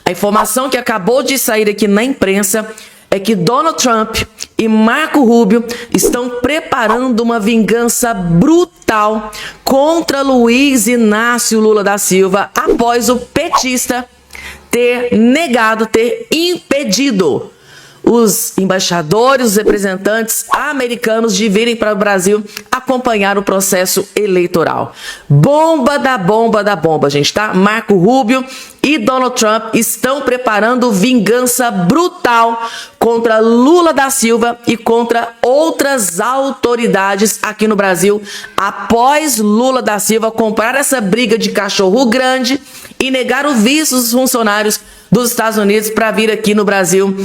A informação que acabou de sair aqui na imprensa é que Donald Trump e Marco Rubio estão preparando uma vingança brutal contra Luiz Inácio Lula da Silva após o petista ter negado, ter impedido os embaixadores, os representantes americanos de virem para o Brasil acompanhar o processo eleitoral. Bomba da bomba, gente, tá? Marco Rubio e Donald Trump estão preparando vingança brutal contra Lula da Silva e contra outras autoridades aqui no Brasil, após Lula da Silva comprar essa briga de cachorro grande e negar o visto dos funcionários dos Estados Unidos para vir aqui no Brasil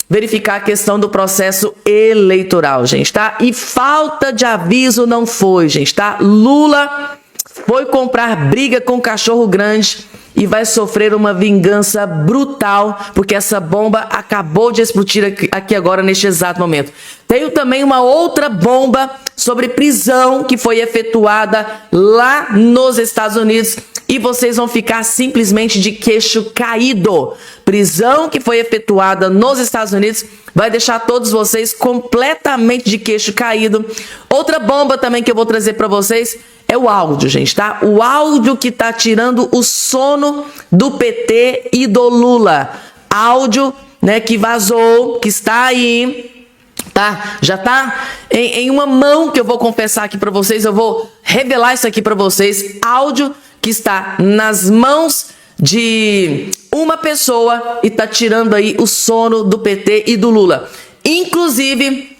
verificar a questão do processo eleitoral, gente, tá? E falta de aviso não foi, gente, tá? Lula foi comprar briga com cachorro grande e vai sofrer uma vingança brutal, porque essa bomba acabou de explodir aqui agora, neste exato momento. Tenho também uma outra bomba sobre prisão que foi efetuada lá nos Estados Unidos e vocês vão ficar simplesmente de queixo caído. Prisão que foi efetuada nos Estados Unidos vai deixar todos vocês completamente de queixo caído. Outra bomba também que eu vou trazer para vocês é o áudio, gente, tá? O áudio que tá tirando o sono do PT e do Lula. Áudio, né, que vazou, que está aí, tá? Já tá em uma mão que eu vou confessar aqui para vocês, eu vou revelar isso aqui para vocês. Áudio que está nas mãos de uma pessoa e tá tirando aí o sono do PT e do Lula. Inclusive,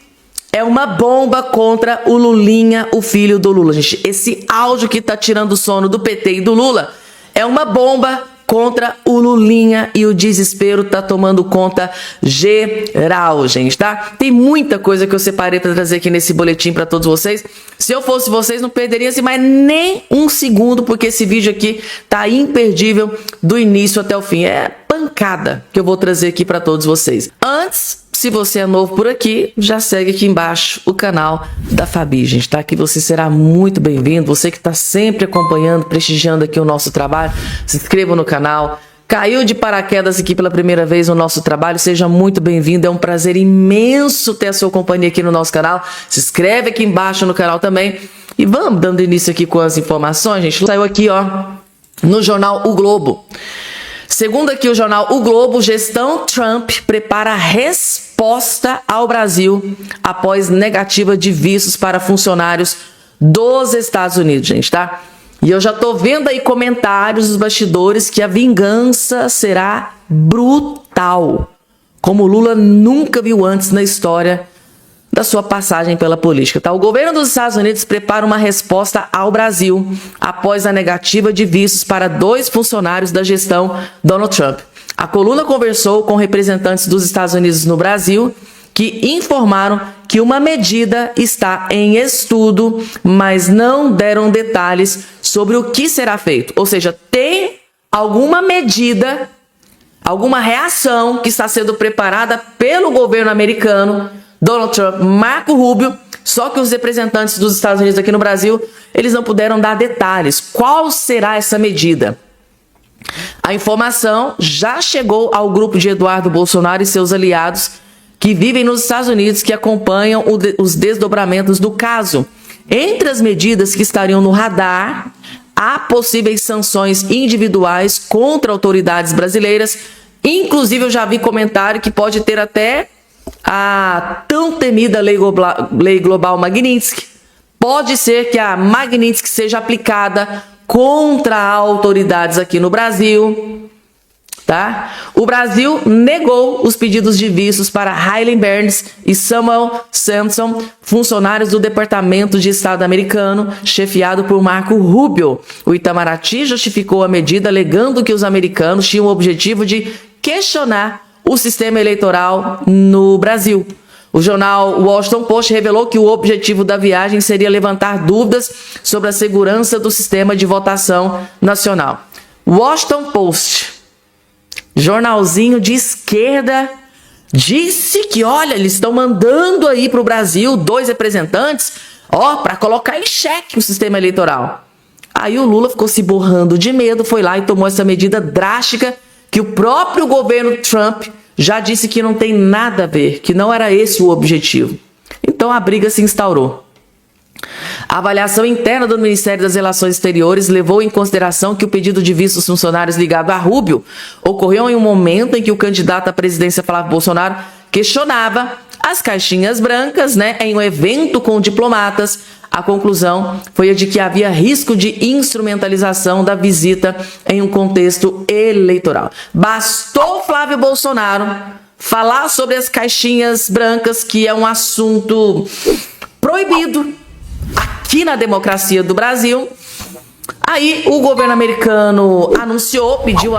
é uma bomba contra o Lulinha, o filho do Lula, gente. Esse áudio que tá tirando o sono do PT e do Lula é uma bomba contra o Lulinha e o desespero tá tomando conta geral, gente, tá? Tem muita coisa que eu separei para trazer aqui nesse boletim para todos vocês. Se eu fosse vocês, não perderia assim mais nem um segundo, porque esse vídeo aqui tá imperdível do início até o fim. É pancada que eu vou trazer aqui para todos vocês. Antes, se você é novo por aqui, já segue aqui embaixo o canal da Fabi, gente, tá? Que você será muito bem-vindo. Você que está sempre acompanhando, prestigiando aqui o nosso trabalho, se inscreva no canal. Caiu de paraquedas aqui pela primeira vez no nosso trabalho, seja muito bem-vindo. É um prazer imenso ter a sua companhia aqui no nosso canal. Se inscreve aqui embaixo no canal também. E vamos dando início aqui com as informações, gente. Saiu aqui, ó, no jornal O Globo. Segundo aqui o jornal O Globo, gestão Trump prepara resposta ao Brasil após negativa de vistos para funcionários dos Estados Unidos, gente, tá? E eu já tô vendo aí comentários dos bastidores que a vingança será brutal, como Lula nunca viu antes na história da sua passagem pela política, tá? O governo dos Estados Unidos prepara uma resposta ao Brasil após a negativa de vistos para 2 funcionários da gestão Donald Trump. A coluna conversou com representantes dos Estados Unidos no Brasil que informaram que uma medida está em estudo, mas não deram detalhes sobre o que será feito. Ou seja, tem alguma medida, alguma reação que está sendo preparada pelo governo americano, Donald Trump, Marco Rubio, só que os representantes dos Estados Unidos aqui no Brasil, eles não puderam dar detalhes. Qual será essa medida? A informação já chegou ao grupo de Eduardo Bolsonaro e seus aliados que vivem nos Estados Unidos, que acompanham os desdobramentos do caso. Entre as medidas que estariam no radar, há possíveis sanções individuais contra autoridades brasileiras. Inclusive, eu já vi comentário que pode ter até a tão temida Lei Global Magnitsky. Pode ser que a Magnitsky seja aplicada contra autoridades aqui no Brasil, tá? O Brasil negou os pedidos de vistos para Hailey Burns e Samuel Sampson, funcionários do Departamento de Estado americano, chefiado por Marco Rubio. O Itamaraty justificou a medida, alegando que os americanos tinham o objetivo de questionar o sistema eleitoral no Brasil. O jornal Washington Post revelou que o objetivo da viagem seria levantar dúvidas sobre a segurança do sistema de votação nacional. Washington Post, jornalzinho de esquerda, disse que, olha, eles estão mandando aí para o Brasil 2 representantes, ó, para colocar em xeque o sistema eleitoral. Aí o Lula ficou se borrando de medo, foi lá e tomou essa medida drástica que o próprio governo Trump já disse que não tem nada a ver, que não era esse o objetivo. Então a briga se instaurou. A avaliação interna do Ministério das Relações Exteriores levou em consideração que o pedido de visto dos funcionários ligado a Rubio ocorreu em um momento em que o candidato à presidência Flávio Bolsonaro questionava as caixinhas brancas, em um evento com diplomatas. A conclusão foi a de que havia risco de instrumentalização da visita em um contexto eleitoral. Bastou Flávio Bolsonaro falar sobre as caixinhas brancas, que é um assunto proibido aqui na democracia do Brasil. Aí o governo americano anunciou, pediu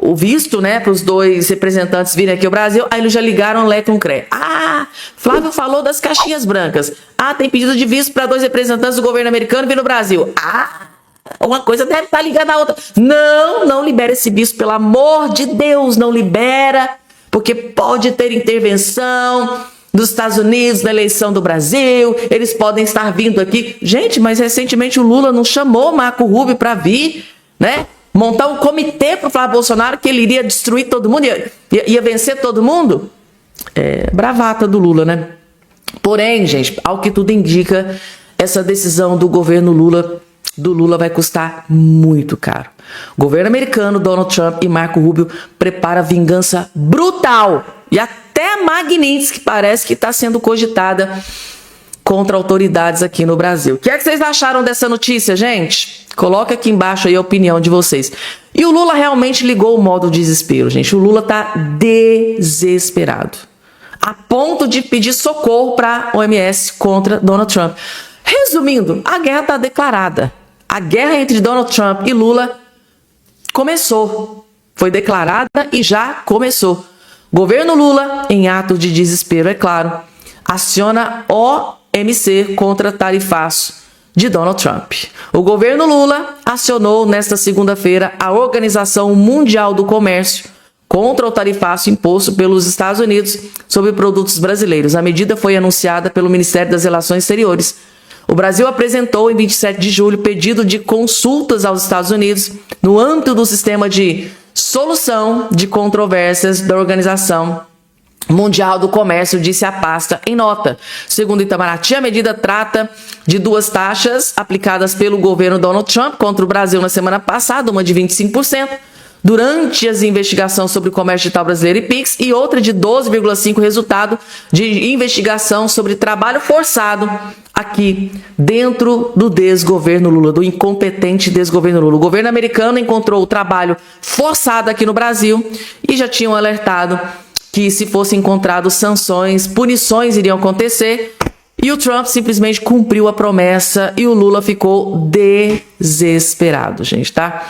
o visto, para os dois representantes virem aqui ao Brasil. Aí eles já ligaram Lé com Cré. Flávio falou das caixinhas brancas. Tem pedido de visto para 2 representantes do governo americano vir no Brasil. Uma coisa deve estar ligada à outra. Não libera esse visto, pelo amor de Deus, não libera, porque pode ter intervenção dos Estados Unidos na eleição do Brasil, eles podem estar vindo aqui. Gente, mas recentemente o Lula não chamou Marco Rubio para vir, montar um comitê para o Flávio Bolsonaro, que ele iria destruir todo mundo, ia vencer todo mundo? Bravata do Lula, Porém, gente, ao que tudo indica, essa decisão do governo Lula vai custar muito caro. O governo americano, Donald Trump e Marco Rubio prepara vingança brutal e até a Magnitsky parece que está sendo cogitada contra autoridades aqui no Brasil. O que é que vocês acharam dessa notícia, gente? Coloca aqui embaixo aí a opinião de vocês. E o Lula realmente ligou o modo desespero, gente. O Lula está desesperado, a ponto de pedir socorro para a OMS contra Donald Trump. Resumindo, a guerra está declarada. A guerra entre Donald Trump e Lula começou. Foi declarada e já começou. Governo Lula, em ato de desespero, é claro, aciona OMC contra tarifaço de Donald Trump. O governo Lula acionou nesta segunda-feira a Organização Mundial do Comércio contra o tarifaço imposto pelos Estados Unidos sobre produtos brasileiros. A medida foi anunciada pelo Ministério das Relações Exteriores. O Brasil apresentou em 27 de julho pedido de consultas aos Estados Unidos no âmbito do sistema de solução de controvérsias da Organização Mundial do Comércio, disse a pasta em nota. Segundo Itamaraty, a medida trata de 2 taxas aplicadas pelo governo Donald Trump contra o Brasil na semana passada, uma de 25%, durante as investigações sobre o comércio digital brasileiro e PIX, e outra de 12,5% resultado de investigação sobre trabalho forçado aqui dentro do desgoverno Lula, do incompetente desgoverno Lula. O governo americano encontrou o trabalho forçado aqui no Brasil e já tinham alertado que se fossem encontrados sanções, punições iriam acontecer, e o Trump simplesmente cumpriu a promessa e o Lula ficou desesperado, gente, tá?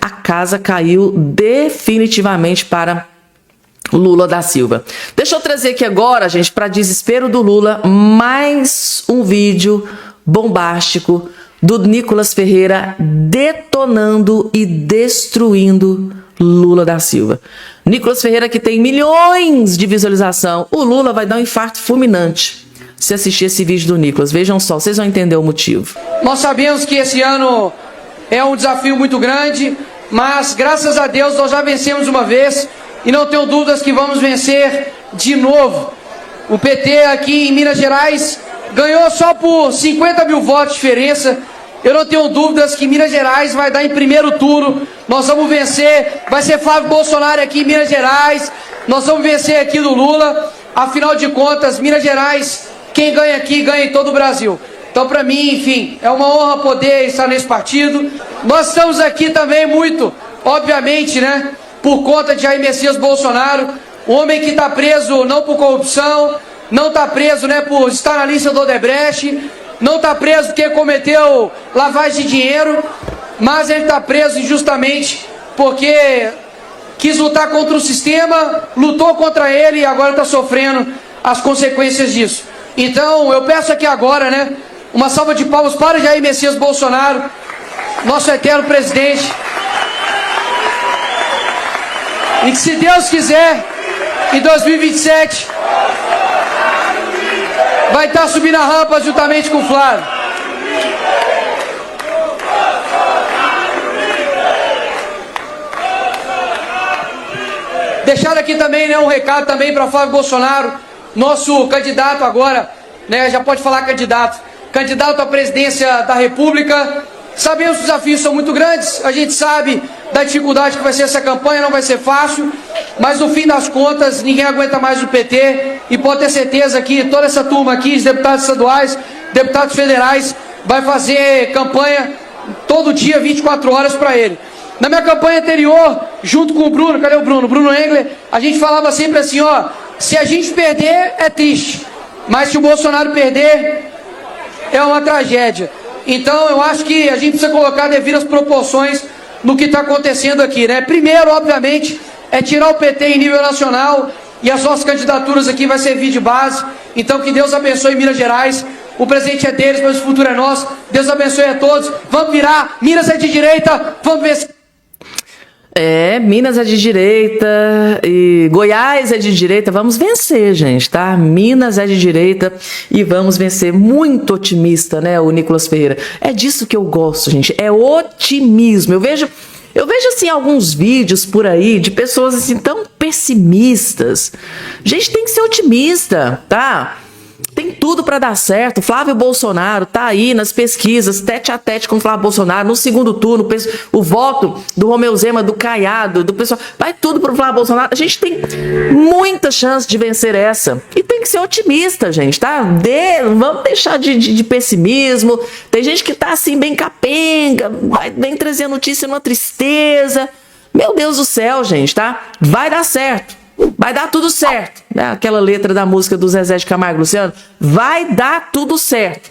A casa caiu definitivamente para Lula da Silva. Deixa eu trazer aqui agora, gente, para desespero do Lula, mais um vídeo bombástico do Nicolas Ferreira detonando e destruindo Lula da Silva. Nicolas Ferreira, que tem milhões de visualização. O Lula vai dar um infarto fulminante se assistir esse vídeo do Nicolas. Vejam só, vocês vão entender o motivo. Nós sabemos que esse ano é um desafio muito grande, mas graças a Deus nós já vencemos uma vez e não tenho dúvidas que vamos vencer de novo. O PT aqui em Minas Gerais ganhou só por 50 mil votos de diferença. Eu não tenho dúvidas que Minas Gerais vai dar em primeiro turno. Nós vamos vencer, vai ser Flávio Bolsonaro aqui em Minas Gerais. Nós vamos vencer aqui do Lula. Afinal de contas, Minas Gerais, quem ganha aqui, ganha em todo o Brasil. Então, para mim, enfim, é uma honra poder estar nesse partido. Nós estamos aqui também muito, obviamente, por conta de Jair Messias Bolsonaro, um homem que está preso não por corrupção, não está preso por estar na lista do Odebrecht, não está preso porque cometeu lavagem de dinheiro, mas ele está preso injustamente porque quis lutar contra o sistema, lutou contra ele e agora está sofrendo as consequências disso. Então, eu peço aqui agora, uma salva de palmas para Jair Messias Bolsonaro, nosso eterno presidente. E que, se Deus quiser, em 2027, vai estar subindo a rampa juntamente com o Flávio. Deixar aqui também, né, um recado também para Flávio Bolsonaro, nosso candidato agora, né, já pode falar candidato à presidência da República. Sabemos que os desafios são muito grandes, a gente sabe da dificuldade que vai ser essa campanha, não vai ser fácil, mas no fim das contas ninguém aguenta mais o PT e pode ter certeza que toda essa turma aqui, os deputados estaduais, deputados federais, vai fazer campanha todo dia, 24 horas para ele. Na minha campanha anterior, junto com o Bruno, cadê o Bruno? Bruno Engler, a gente falava sempre assim, ó, se a gente perder é triste, mas se o Bolsonaro perder é uma tragédia. Então eu acho que a gente precisa colocar devidas proporções no que está acontecendo aqui, né? Primeiro, obviamente, é tirar o PT em nível nacional e as nossas candidaturas aqui vai servir de base. Então que Deus abençoe Minas Gerais. O presente é deles, mas o futuro é nosso. Deus abençoe a todos. Vamos virar. Minas é de direita. Vamos ver. Minas é de direita e Goiás é de direita. Vamos vencer, gente, tá? Minas é de direita e vamos vencer. Muito otimista, né, o Nicolas Ferreira. É disso que eu gosto, gente. É otimismo. Eu vejo assim alguns vídeos por aí de pessoas assim tão pessimistas. Gente, tem que ser otimista, tá? Tem tudo para dar certo. Flávio Bolsonaro tá aí nas pesquisas, tete a tete com o Flávio Bolsonaro. No segundo turno, o voto do Romeu Zema, do Caiado, do pessoal, vai tudo pro Flávio Bolsonaro. A gente tem muita chance de vencer essa. E tem que ser otimista, gente, tá? Vamos deixar de pessimismo. Tem gente que tá assim, bem capenga, vem trazer notícia numa tristeza. Meu Deus do céu, gente, tá? Vai dar certo. Vai dar tudo certo, né? Aquela letra da música do Zezé de Camargo e Luciano. Vai dar tudo certo.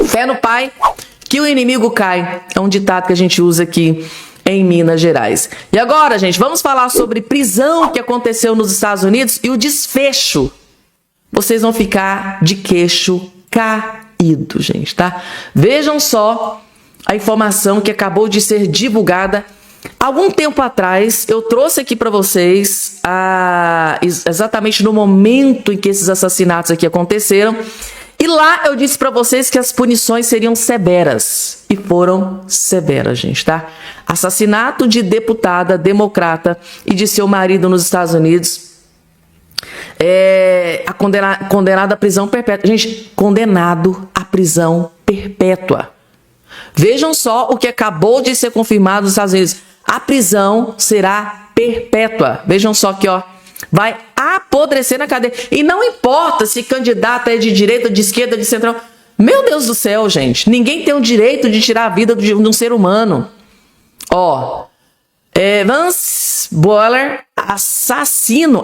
Fé no Pai, que o inimigo cai. É um ditado que a gente usa aqui em Minas Gerais. E agora, gente, vamos falar sobre prisão que aconteceu nos Estados Unidos e o desfecho. Vocês vão ficar de queixo caído, gente, tá? Vejam só a informação que acabou de ser divulgada. Algum tempo atrás, eu trouxe aqui para vocês, exatamente no momento em que esses assassinatos aqui aconteceram, e lá eu disse para vocês que as punições seriam severas, e foram severas, gente, tá? Assassinato de deputada democrata e de seu marido nos Estados Unidos, condenado à prisão perpétua. Gente, condenado à prisão perpétua. Vejam só o que acabou de ser confirmado nos Estados Unidos. A prisão será perpétua. Vejam só aqui, ó. Vai apodrecer na cadeia. E não importa se candidato é de direita, de esquerda, de central. Meu Deus do céu, gente. Ninguém tem o direito de tirar a vida de um ser humano. Ó. Vance Boehler, assassino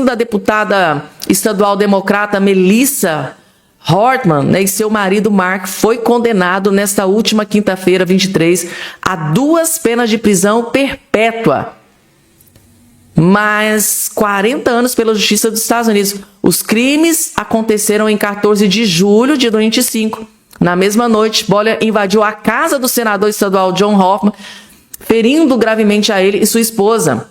da deputada estadual democrata Melissa Hortman, né, e seu marido Mark foi condenado nesta última quinta-feira, 23, a 2 penas de prisão perpétua, mais 40 anos pela Justiça dos Estados Unidos. Os crimes aconteceram em 14 de julho de 2025. Na mesma noite, Boehler invadiu a casa do senador estadual John Hoffman, ferindo gravemente a ele e sua esposa.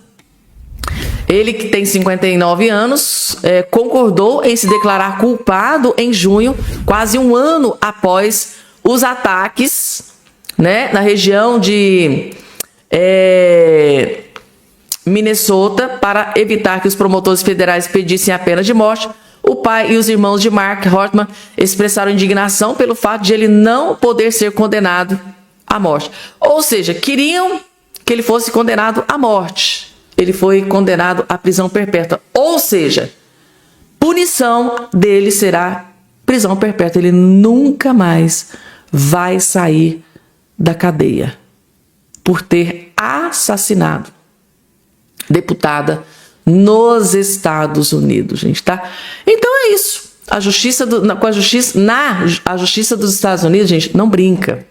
Ele, que tem 59 anos, concordou em se declarar culpado em junho, quase um ano após os ataques, né, na região de Minnesota, para evitar que os promotores federais pedissem a pena de morte. O pai e os irmãos de Mark Hortman expressaram indignação pelo fato de ele não poder ser condenado à morte. Ou seja, queriam que ele fosse condenado à morte. Ele foi condenado à prisão perpétua. Ou seja, punição dele será prisão perpétua. Ele nunca mais vai sair da cadeia por ter assassinado deputada nos Estados Unidos, gente, tá? Então é isso. A justiça a justiça dos Estados Unidos, gente, não brinca.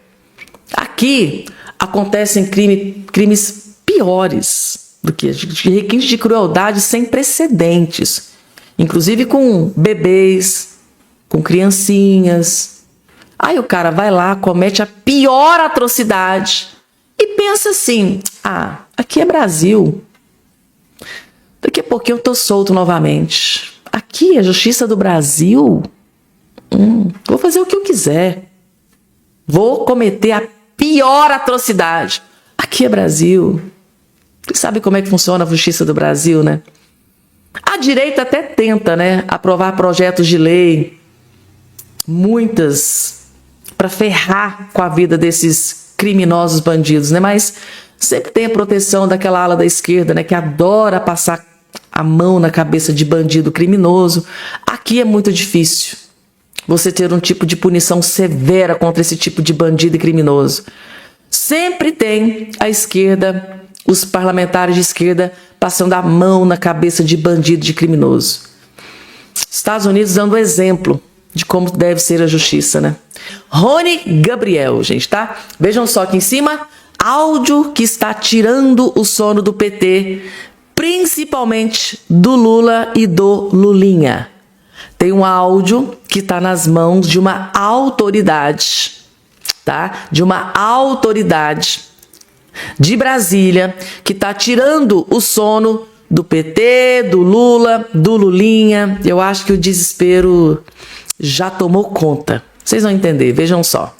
Aqui acontecem crimes piores do que requintes de crueldade sem precedentes, inclusive com bebês, com criancinhas. Aí o cara vai lá, comete a pior atrocidade e pensa assim: ah, aqui é Brasil, daqui a pouquinho eu tô solto novamente. Aqui, a justiça do Brasil, vou fazer o que eu quiser, vou cometer a pior atrocidade. Aqui é Brasil. Vocês sabem como é que funciona a justiça do Brasil, né? A direita até tenta, né, aprovar projetos de lei, muitas, para ferrar com a vida desses criminosos bandidos, né? Mas sempre tem a proteção daquela ala da esquerda, né, que adora passar a mão na cabeça de bandido criminoso. Aqui é muito difícil você ter um tipo de punição severa contra esse tipo de bandido e criminoso. Sempre tem a esquerda, os parlamentares de esquerda passando a mão na cabeça de bandido, de criminoso. Estados Unidos dando exemplo de como deve ser a justiça, né? Rony Gabriel, gente, tá? Vejam só aqui em cima, áudio que está tirando o sono do PT, principalmente do Lula e do Lulinha. Tem um áudio que está nas mãos de uma autoridade, tá? De uma autoridade de Brasília que está tirando o sono do PT, do Lula, do Lulinha. Eu acho que o desespero já tomou conta. Vocês vão entender, vejam só.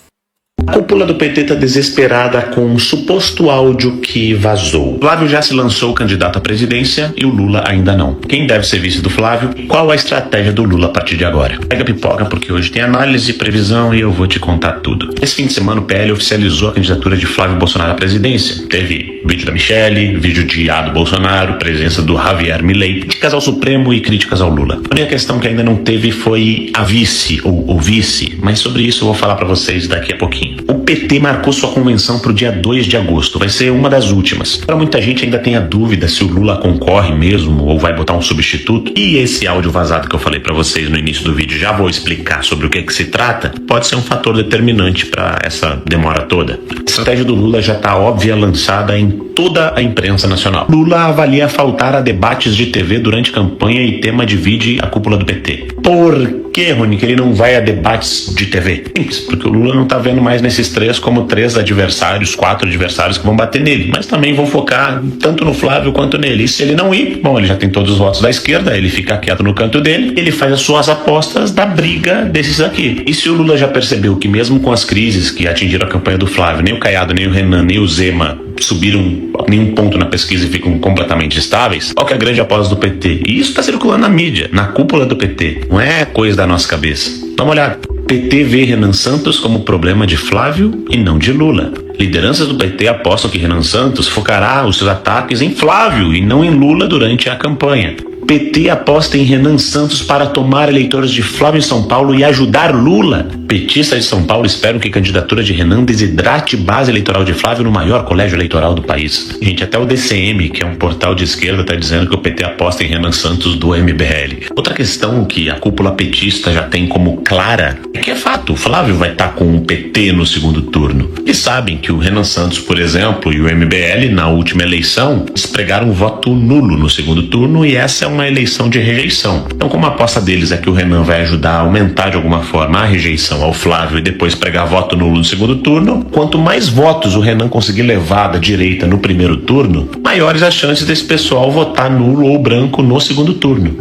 A cúpula do PT está desesperada com um suposto áudio que vazou. Flávio já se lançou candidato à presidência e o Lula ainda não. Quem deve ser vice do Flávio? Qual a estratégia do Lula a partir de agora? Pega a pipoca porque hoje tem análise e previsão e eu vou te contar tudo. Esse fim de semana o PL oficializou a candidatura de Flávio Bolsonaro à presidência. Teve vídeo da Michelle, vídeo de A do Bolsonaro, presença do Javier Milei, críticas ao Supremo e críticas ao Lula. A única questão que ainda não teve foi a vice ou o vice, mas sobre isso eu vou falar para vocês daqui a pouquinho. O PT marcou sua convenção para o dia 2 de agosto. Vai ser uma das últimas. Para muita gente ainda tem a dúvida se o Lula concorre mesmo ou vai botar um substituto. E esse áudio vazado que eu falei para vocês no início do vídeo, já vou explicar sobre o que é que se trata, pode ser um fator determinante para essa demora toda. A estratégia do Lula já está óbvia, lançada em toda a imprensa nacional. Lula avalia faltar a debates de TV durante campanha e tema divide a cúpula do PT. Por que, Rony, que ele não vai a debates de TV? Simples, porque o Lula não tá vendo mais nesses três como 3 adversários, 4 adversários que vão bater nele, mas também vão focar tanto no Flávio quanto nele. E se ele não ir, bom, ele já tem todos os votos da esquerda, ele fica quieto no canto dele, ele faz as suas apostas da briga desses aqui. E se o Lula já percebeu que mesmo com as crises que atingiram a campanha do Flávio, nem o Caiado, nem o Renan, nem o Zema subiram nenhum ponto na pesquisa e ficam completamente estáveis, qual que é a grande aposta do PT? E isso está circulando na mídia, na cúpula do PT. Não é coisa da nossa cabeça. Dá uma olhada. PT vê Renan Santos como problema de Flávio e não de Lula. Lideranças do PT apostam que Renan Santos focará os seus ataques em Flávio e não em Lula durante a campanha. PT aposta em Renan Santos para tomar eleitores de Flávio em São Paulo e ajudar Lula. Petistas de São Paulo esperam que a candidatura de Renan desidrate base eleitoral de Flávio no maior colégio eleitoral do país. Gente, até o DCM, que é um portal de esquerda, está dizendo que o PT aposta em Renan Santos do MBL. Outra questão que a cúpula petista já tem como clara é que é fato, o Flávio vai estar com o PT no segundo turno. Eles sabem que o Renan Santos, por exemplo, e o MBL, na última eleição, pregaram um voto nulo no segundo turno e essa é uma eleição de rejeição. Então, como a aposta deles é que o Renan vai ajudar a aumentar de alguma forma a rejeição ao Flávio e depois pregar voto nulo no segundo turno, quanto mais votos o Renan conseguir levar da direita no primeiro turno, maiores as chances desse pessoal votar nulo ou branco no segundo turno.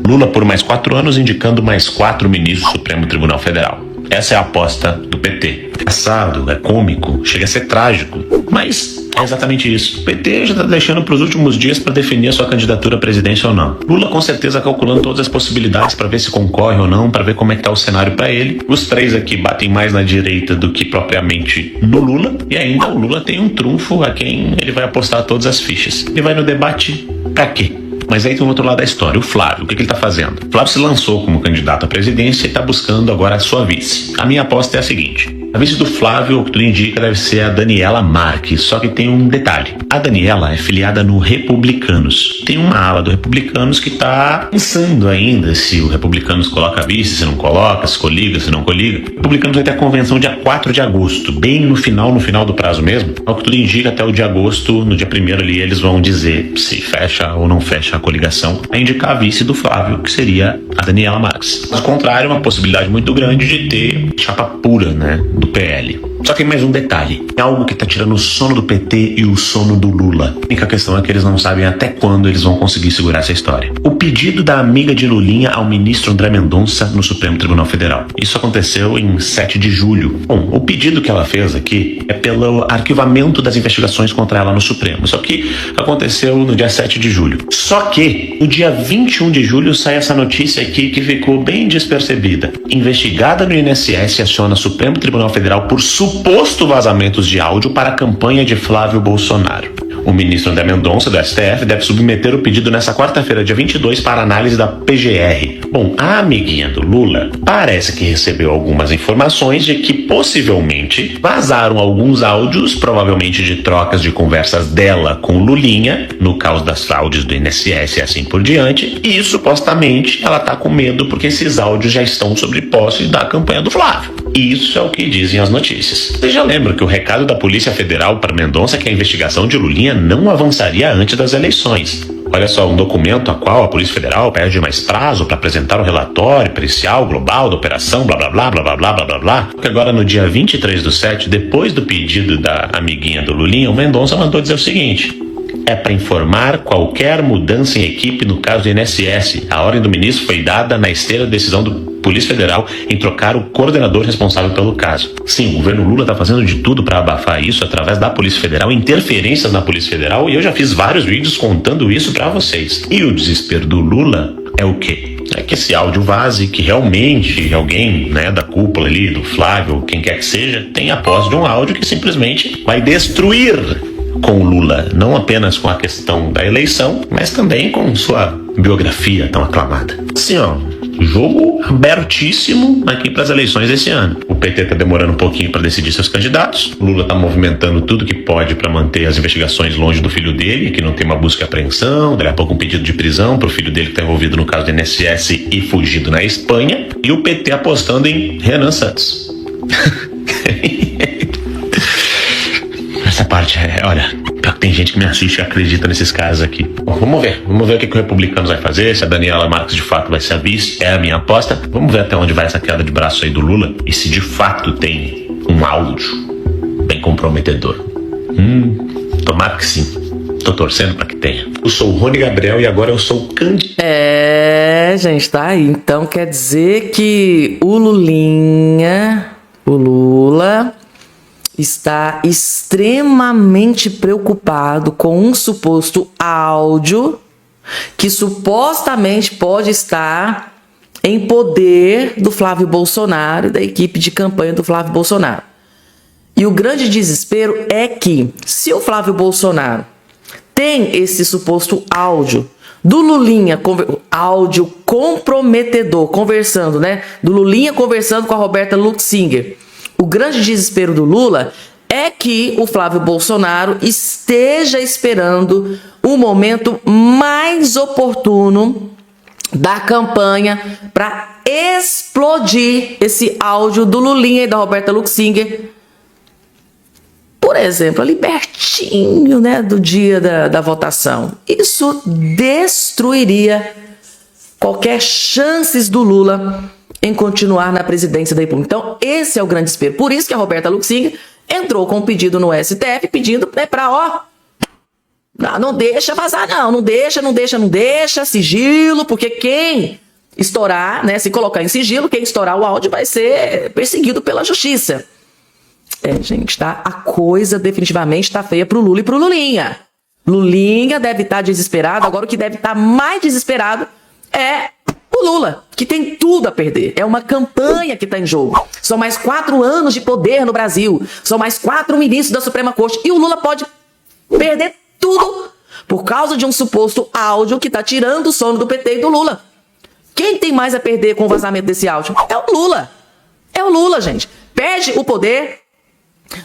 Lula por mais 4 anos, indicando mais 4 ministros do Supremo Tribunal Federal. Essa é a aposta do PT. É engraçado, é cômico, chega a ser trágico, mas é exatamente isso. O PT já está deixando para os últimos dias para definir a sua candidatura à presidência ou não. Lula com certeza calculando todas as possibilidades para ver se concorre ou não, para ver como é que está o cenário para ele. Os 3 aqui batem mais na direita do que propriamente no Lula. E ainda o Lula tem um trunfo a quem ele vai apostar todas as fichas. Ele vai no debate para quê? Mas aí tem o outro lado da história, o Flávio. O que ele está fazendo? O Flávio se lançou como candidato à presidência e está buscando agora a sua vice. A minha aposta é a seguinte: a vice do Flávio, o que tudo indica, deve ser a Daniela Marques. Só que tem um detalhe. A Daniela é filiada no Republicanos. Tem uma ala do Republicanos que está pensando ainda se o Republicanos coloca a vice, se não coloca, se coliga, se não coliga. O Republicanos vai ter a convenção dia 4 de agosto, bem no final do prazo mesmo. Ao que tudo indica, até o de agosto, no dia 1º ali, eles vão dizer se fecha ou não fecha a coligação, a indicar a vice do Flávio, que seria a Daniela Marques. Ao contrário, uma possibilidade muito grande de ter chapa pura, né, do PL. Só que tem mais um detalhe. É algo que tá tirando o sono do PT e o sono do Lula. A única questão é que eles não sabem até quando eles vão conseguir segurar essa história. O pedido da amiga de Lulinha ao ministro André Mendonça no Supremo Tribunal Federal. Isso aconteceu em 7 de julho. Bom, o pedido que ela fez aqui é pelo arquivamento das investigações contra ela no Supremo. Só que aconteceu no dia 7 de julho. Só que no dia 21 de julho sai essa notícia aqui que ficou bem despercebida. Investigada no INSS aciona Supremo Tribunal Federal por suposto vazamentos de áudio para a campanha de Flávio Bolsonaro. O ministro André Mendonça, do STF, deve submeter o pedido nessa quarta-feira, dia 22, para análise da PGR. Bom, a amiguinha do Lula parece que recebeu algumas informações de que possivelmente vazaram alguns áudios, provavelmente de trocas de conversas dela com Lulinha, no caso das fraudes do INSS e assim por diante, e supostamente ela tá com medo porque esses áudios já estão sob posse da campanha do Flávio. Isso é o que dizem as notícias. Você já lembra que o recado da Polícia Federal para Mendonça é que a investigação de Lulinha não avançaria antes das eleições. Olha só, um documento a qual a Polícia Federal pede mais prazo para apresentar o relatório pericial global da operação blá blá blá blá blá blá blá blá blá. Porque agora no dia 23/7, depois do pedido da amiguinha do Lulinha, o Mendonça mandou dizer o seguinte: é para informar qualquer mudança em equipe no caso do INSS. A ordem do ministro foi dada na esteira da decisão do Polícia Federal em trocar o coordenador responsável pelo caso. Sim, o governo Lula está fazendo de tudo para abafar isso através da Polícia Federal, interferências na Polícia Federal, e eu já fiz vários vídeos contando isso para vocês. E o desespero do Lula é o quê? É que esse áudio vaze, que realmente alguém, né, da cúpula ali, do Flávio, quem quer que seja, tenha posse de um áudio que simplesmente vai destruir com o Lula, não apenas com a questão da eleição, mas também com sua biografia tão aclamada. Assim, ó, jogo abertíssimo aqui para as eleições desse ano. O PT tá demorando um pouquinho para decidir seus candidatos. O Lula tá movimentando tudo que pode para manter as investigações longe do filho dele, que não tem uma busca e apreensão, daqui a pouco um pedido de prisão pro filho dele que tá envolvido no caso do INSS e fugido na Espanha. E o PT apostando em Renan Santos. Essa parte olha, tem gente que me assiste e acredita nesses casos aqui. Bom, vamos ver o que o Republicanos vai fazer, se a Daniela Marques de fato vai ser a vice, é a minha aposta. Vamos ver até onde vai essa queda de braço aí do Lula e se de fato tem um áudio bem comprometedor. Tomara que sim. Tô torcendo pra que tenha. Eu sou o Rony Gabriel e agora eu sou o candidato. Gente, tá aí. Então quer dizer que o Lula está extremamente preocupado com um suposto áudio que supostamente pode estar em poder do Flávio Bolsonaro e da equipe de campanha do Flávio Bolsonaro. E o grande desespero é que, se o Flávio Bolsonaro tem esse suposto áudio do Lulinha, áudio comprometedor, conversando, né? Do Lulinha conversando com a Roberta Luxinger. O grande desespero do Lula é que o Flávio Bolsonaro esteja esperando o momento mais oportuno da campanha para explodir esse áudio do Lulinha e da Roberta Luxinger. Por exemplo, ali pertinho, né, do dia da votação. Isso destruiria qualquer chances do Lula em continuar na presidência da República. Então, esse é o grande desespero. Por isso que a Roberta Luxinger entrou com um pedido no STF, pedindo, né, para, não deixa vazar, não deixa, sigilo, porque quem estourar, né, se colocar em sigilo, quem estourar o áudio vai ser perseguido pela justiça. Gente, tá? A coisa definitivamente tá feia pro Lula e pro Lulinha. Lulinha deve estar desesperado, agora o que deve estar mais desesperado é o Lula, que tem tudo a perder. É uma campanha que está em jogo. São mais 4 anos de poder no Brasil. São mais 4 ministros da Suprema Corte. E o Lula pode perder tudo por causa de um suposto áudio que está tirando o sono do PT e do Lula. Quem tem mais a perder com o vazamento desse áudio? É o Lula. É o Lula, gente. Perde o poder,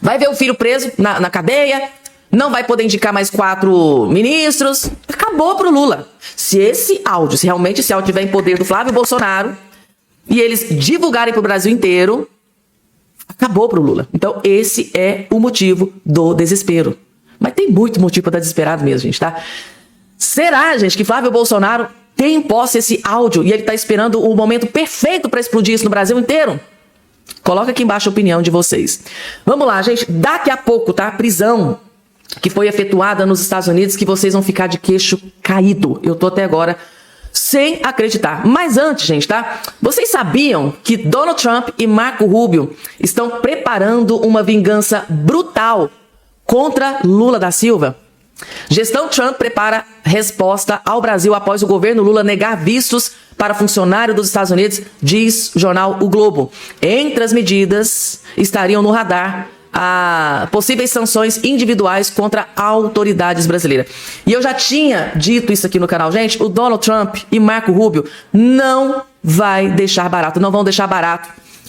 vai ver o filho preso na cadeia, não vai poder indicar mais 4 ministros. Acabou pro Lula. Se realmente esse áudio estiver em poder do Flávio Bolsonaro e eles divulgarem pro Brasil inteiro, acabou pro Lula. Então esse é o motivo do desespero. Mas tem muito motivo para estar desesperado mesmo, gente, tá? Será, gente, que Flávio Bolsonaro tem em posse esse áudio e ele tá esperando o momento perfeito para explodir isso no Brasil inteiro? Coloca aqui embaixo a opinião de vocês. Vamos lá, gente. Daqui a pouco, tá? Prisão que foi efetuada nos Estados Unidos, que vocês vão ficar de queixo caído. Eu tô até agora sem acreditar. Mas antes, gente, tá? Vocês sabiam que Donald Trump e Marco Rubio estão preparando uma vingança brutal contra Lula da Silva? Gestão Trump prepara resposta ao Brasil após o governo Lula negar vistos para funcionário dos Estados Unidos, diz o jornal O Globo. Entre as medidas estariam no radar possíveis sanções individuais contra autoridades brasileiras. E eu já tinha dito isso aqui no canal, gente, o Donald Trump e Marco Rubio não vão deixar barato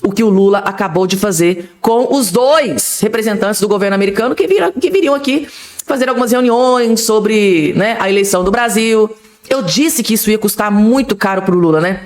o que o Lula acabou de fazer com os dois representantes do governo americano que viriam aqui fazer algumas reuniões sobre, né, a eleição do Brasil. Eu disse que isso ia custar muito caro para o Lula, né?